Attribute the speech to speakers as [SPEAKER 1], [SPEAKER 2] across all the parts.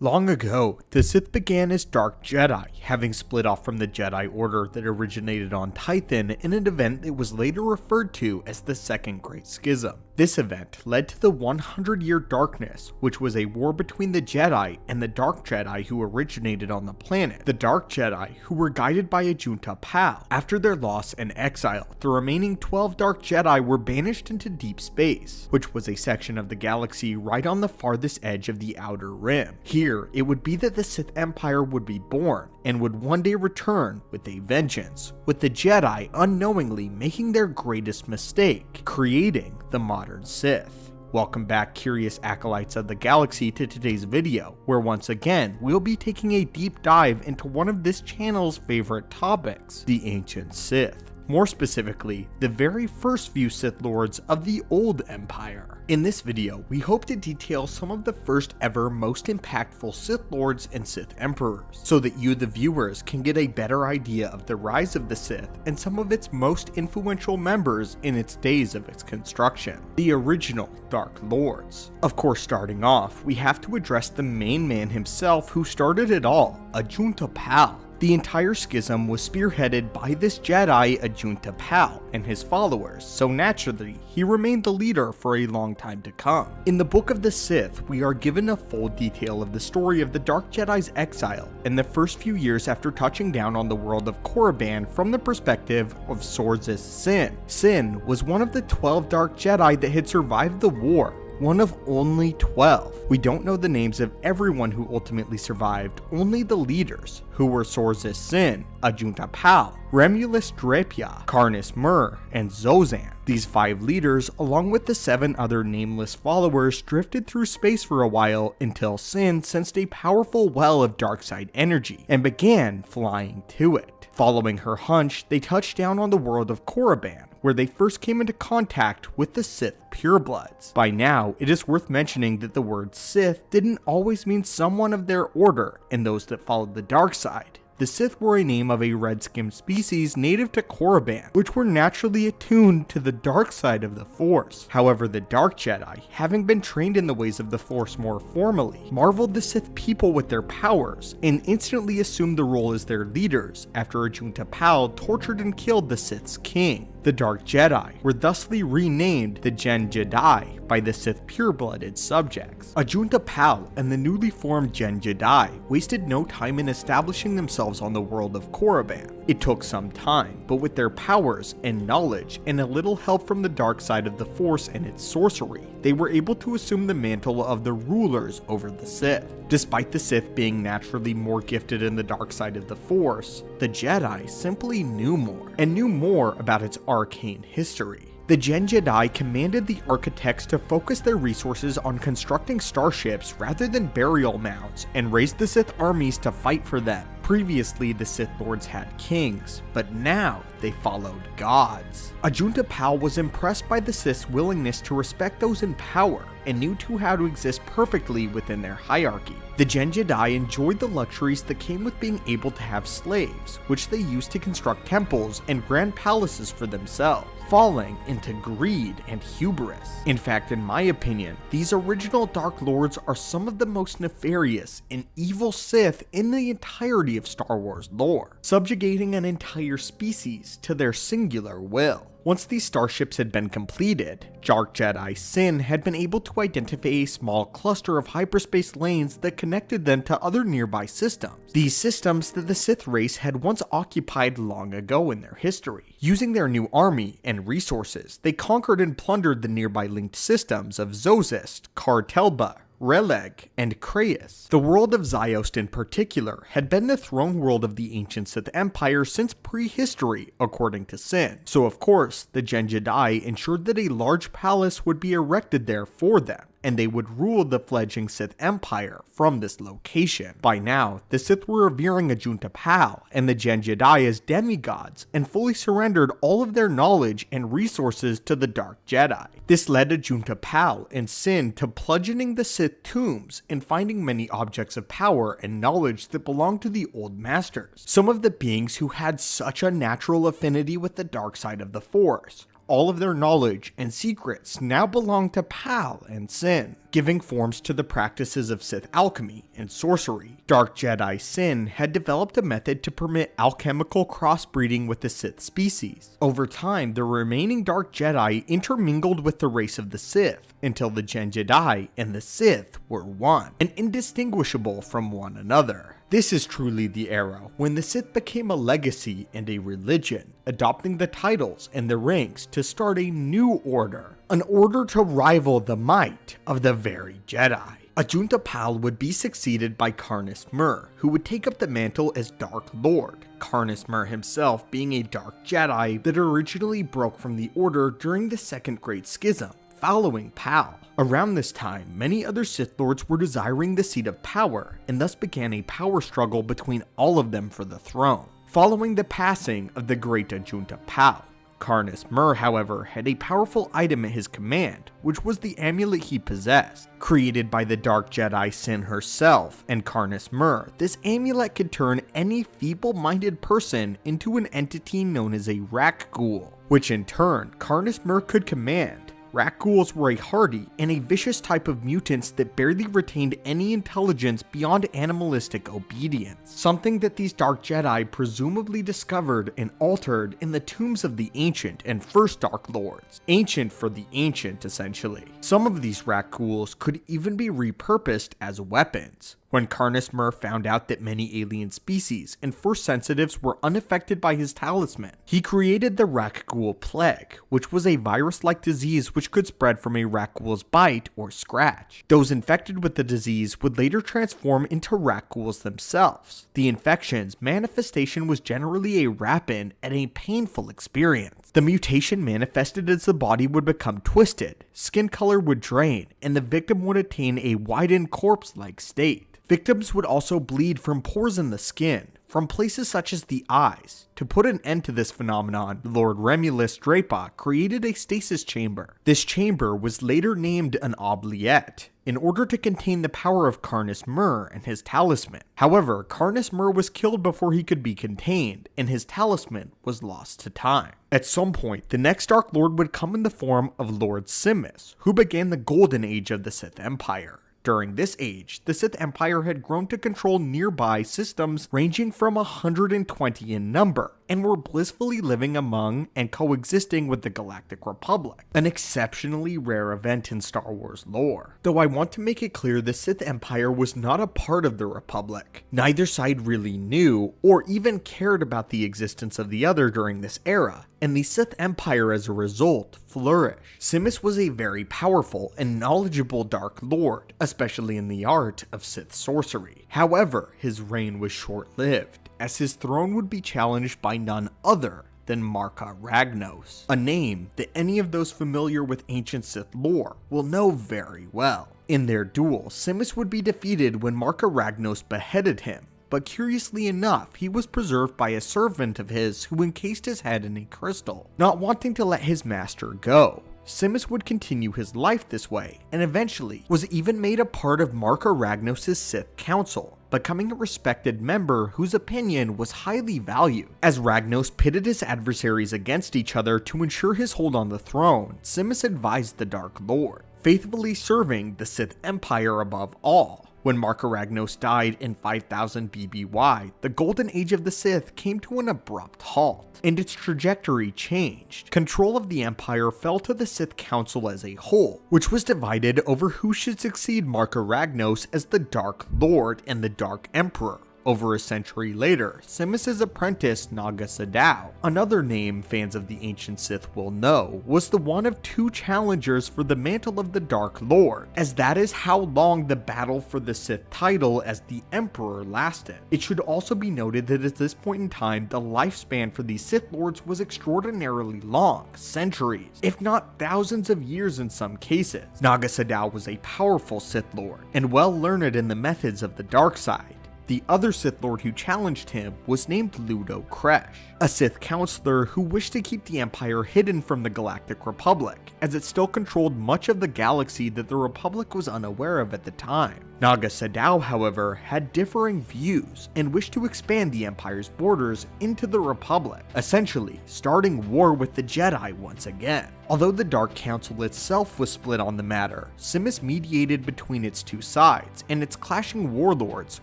[SPEAKER 1] Long ago, the Sith began as Dark Jedi, having split off from the Jedi Order that originated on Tython in an event that was later referred to as the Second Great Schism. This event led to the 100-Year Darkness, which was a war between the Jedi and the Dark Jedi who originated on the planet. The Dark Jedi, who were guided by a Junta Pal. After their loss and exile, the remaining 12 Dark Jedi were banished into deep space, which was a section of the galaxy right on the farthest edge of the Outer Rim. Here, it would be that the Sith Empire would be born, and would one day return with a vengeance, with the Jedi unknowingly making their greatest mistake, creating the modern Sith. Welcome back, curious acolytes of the galaxy, to today's video, where once again we'll be taking a deep dive into one of this channel's favorite topics, the ancient Sith. More specifically, the very first few Sith Lords of the Old Empire. In this video, we hope to detail some of the first ever most impactful Sith Lords and Sith Emperors, so that you the viewers can get a better idea of the rise of the Sith and some of its most influential members in its days of its construction, the original Dark Lords. Of course, starting off, we have to address the main man himself who started it all, a Junta Pal. The entire schism was spearheaded by this Jedi, a Junta Pal, and his followers, so naturally, he remained the leader for a long time to come. In the Book of the Sith, we are given a full detail of the story of the Dark Jedi's exile and the first few years after touching down on the world of Korriban from the perspective of Sorzus Sin. Sin was one of the 12 Dark Jedi that had survived the war. One of only 12. We don't know the names of everyone who ultimately survived, only the leaders, who were Sorzus Sin, a Junta Pal, Remulus Drepia, Carnus Mur, and Zozan. These 5 leaders, along with the 7 other nameless followers, drifted through space for a while until Sin sensed a powerful well of dark side energy and began flying to it. Following her hunch, they touched down on the world of Korriban, where they first came into contact with the Sith purebloods. By now, it is worth mentioning that the word Sith didn't always mean someone of their order and those that followed the dark side. The Sith were a name of a red-skinned species native to Korriban, which were naturally attuned to the dark side of the Force. However, the Dark Jedi, having been trained in the ways of the Force more formally, marveled the Sith people with their powers, and instantly assumed the role as their leaders after a Junta Pal tortured and killed the Sith's king. The Dark Jedi were thusly renamed the Gen Jedi by the Sith pure-blooded subjects. A Junta Pal and the newly formed Gen Jedi wasted no time in establishing themselves on the world of Korriban. It took some time, but with their powers and knowledge and a little help from the dark side of the Force and its sorcery, they were able to assume the mantle of the rulers over the Sith. Despite the Sith being naturally more gifted in the dark side of the Force, the Jedi simply knew more, and knew more about its arcane history. The Gen Jedi commanded the architects to focus their resources on constructing starships rather than burial mounds, and raised the Sith armies to fight for them. Previously, the Sith Lords had kings, but now they followed gods. A Junta Pal was impressed by the Sith's willingness to respect those in power, and knew too how to exist perfectly within their hierarchy. The Gen Jedi enjoyed the luxuries that came with being able to have slaves, which they used to construct temples and grand palaces for themselves, falling into greed and hubris. In fact, in my opinion, these original Dark Lords are some of the most nefarious and evil Sith in the entirety of Star Wars lore, subjugating an entire species to their singular will. Once these starships had been completed, Dark Jedi Sin had been able to identify a small cluster of hyperspace lanes that connected them to other nearby systems. These systems that the Sith race had once occupied long ago in their history. Using their new army and resources, they conquered and plundered the nearby linked systems of Zozist, Kartelba, Releg, and Kreis. The world of Ziost in particular had been the throne world of the ancient Sith Empire since prehistory, according to Sin. So of course, the Gen Jedi ensured that a large palace would be erected there for them, and they would rule the fledgling Sith Empire from this location. By now, the Sith were revering a Junta Pal and the Gen Jedi as demigods, and fully surrendered all of their knowledge and resources to the Dark Jedi. This led a Junta Pal and Sin to bludgeoning the Sith tombs and finding many objects of power and knowledge that belonged to the old masters. Some of the beings who had such a natural affinity with the dark side of the Force, all of their knowledge and secrets now belonged to Pal and Sin, giving forms to the practices of Sith alchemy and sorcery. Dark Jedi Sin had developed a method to permit alchemical crossbreeding with the Sith species. Over time, the remaining Dark Jedi intermingled with the race of the Sith, until the Gen Jedi and the Sith were one, and indistinguishable from one another. This is truly the era when the Sith became a legacy and a religion, adopting the titles and the ranks to start a new order, an order to rival the might of the very Jedi. Ajunta Pal would be succeeded by Carnus Mur, who would take up the mantle as Dark Lord, Carnus Mur himself being a Dark Jedi that originally broke from the Order during the Second Great Schism, following Pal. Around this time, many other Sith Lords were desiring the seat of power, and thus began a power struggle between all of them for the throne. Following the passing of the great Ajunta Pal, Carnus Mur, however, had a powerful item at his command, which was the amulet he possessed. Created by the Dark Jedi Sin herself and Carnus Mur, this amulet could turn any feeble-minded person into an entity known as a Rakghoul, which in turn, Carnus Mur could command. Rakghouls were a hardy and a vicious type of mutants that barely retained any intelligence beyond animalistic obedience, something that these Dark Jedi presumably discovered and altered in the tombs of the Ancient and First Dark Lords. Ancient for the Ancient, essentially. Some of these Rakghouls could even be repurposed as weapons. When Carnus Mur found out that many alien species and Force sensitives were unaffected by his talisman, he created the Rakghoul Plague, which was a virus-like disease which could spread from a Rakghoul's bite or scratch. Those infected with the disease would later transform into Rakghouls themselves. The infection's manifestation was generally a rapid and a painful experience. The mutation manifested as the body would become twisted, skin color would drain, and the victim would attain a widened corpse-like state. Victims would also bleed from pores in the skin, from places such as the eyes. To put an end to this phenomenon, Lord Remulus Drapa created a stasis chamber. This chamber was later named an oubliette, in order to contain the power of Carnus Mur and his talisman. However, Carnus Mur was killed before he could be contained, and his talisman was lost to time. At some point, the next Dark Lord would come in the form of Lord Simus, who began the Golden Age of the Sith Empire. During this age, the Sith Empire had grown to control nearby systems ranging from 120 in number, and were blissfully living among and coexisting with the Galactic Republic, an exceptionally rare event in Star Wars lore. Though I want to make it clear the Sith Empire was not a part of the Republic. Neither side really knew or even cared about the existence of the other during this era, and the Sith Empire as a result flourished. Simus was a very powerful and knowledgeable Dark Lord, especially in the art of Sith sorcery. However, his reign was short-lived, as his throne would be challenged by none other than Marka Ragnos, a name that any of those familiar with ancient Sith lore will know very well. In their duel, Simus would be defeated when Marka Ragnos beheaded him, but curiously enough, he was preserved by a servant of his who encased his head in a crystal, not wanting to let his master go. Simus would continue his life this way, and eventually was even made a part of Marka Ragnos' Sith Council, becoming a respected member whose opinion was highly valued. As Ragnos pitted his adversaries against each other to ensure his hold on the throne, Simus advised the Dark Lord, faithfully serving the Sith Empire above all. When Marka Ragnos died in 5000 BBY, the Golden Age of the Sith came to an abrupt halt, and its trajectory changed. Control of the Empire fell to the Sith Council as a whole, which was divided over who should succeed Marka Ragnos as the Dark Lord and the Dark Emperor. Over a century later, Simus' apprentice Naga Sadow, another name fans of the ancient Sith will know, was the one of two challengers for the mantle of the Dark Lord, as that is how long the battle for the Sith title as the Emperor lasted. It should also be noted that at this point in time, the lifespan for these Sith Lords was extraordinarily long, centuries, if not thousands of years in some cases. Naga Sadow was a powerful Sith Lord, and well learned in the methods of the dark side. The other Sith Lord who challenged him was named Ludo Kresh, a Sith counselor who wished to keep the Empire hidden from the Galactic Republic, as it still controlled much of the galaxy that the Republic was unaware of at the time. Naga Sadow, however, had differing views and wished to expand the Empire's borders into the Republic, essentially starting war with the Jedi once again. Although the Dark Council itself was split on the matter, Simis mediated between its two sides and its clashing warlords,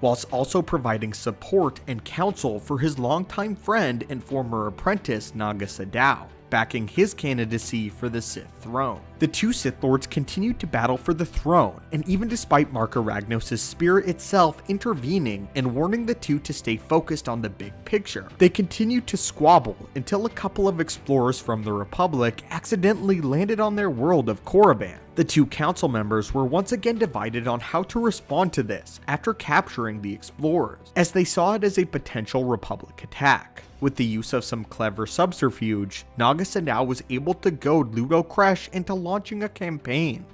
[SPEAKER 1] whilst also providing support and counsel for his longtime friend and former apprentice Naga Sadow, backing his candidacy for the Sith throne. The two Sith Lords continued to battle for the throne, and even despite Marka Ragnos' spirit itself intervening and warning the two to stay focused on the big picture, they continued to squabble until a couple of explorers from the Republic accidentally landed on their world of Korriban. The two council members were once again divided on how to respond to this after capturing the explorers, as they saw it as a potential Republic attack. With the use of some clever subterfuge, Naga Sadow was able to goad Ludo Kresh into launching a campaign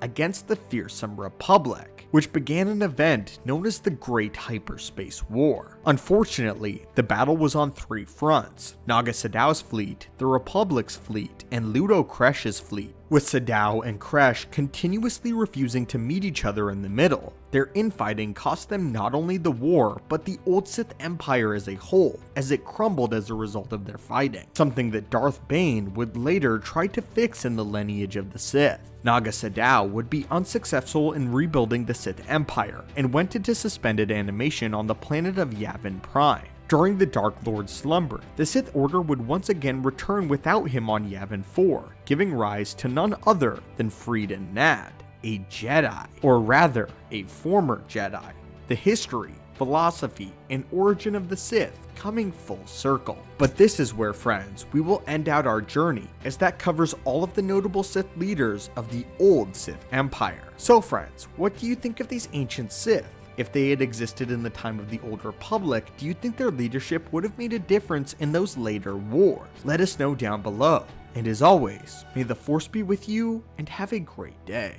[SPEAKER 1] against the fearsome Republic, which began an event known as the Great Hyperspace War. Unfortunately, the battle was on three fronts: Naga Sadow's fleet, the Republic's fleet, and Ludo Kresh's fleet, with Sadow and Kresh continuously refusing to meet each other in the middle. Their infighting cost them not only the war, but the old Sith Empire as a whole, as it crumbled as a result of their fighting, something that Darth Bane would later try to fix in the lineage of the Sith. Naga Sadow would be unsuccessful in rebuilding the Sith Empire, and went into suspended animation on the planet of Yavin Prime. During the Dark Lord's slumber, the Sith Order would once again return without him on Yavin 4, giving rise to none other than Freedon Nad, a Jedi, or rather, a former Jedi. The history, philosophy, and origin of the Sith coming full circle. But this is where, friends, we will end out our journey, as that covers all of the notable Sith leaders of the old Sith Empire. So friends, what do you think of these ancient Sith? If they had existed in the time of the Old Republic, do you think their leadership would have made a difference in those later wars? Let us know down below. And as always, may the Force be with you, and have a great day.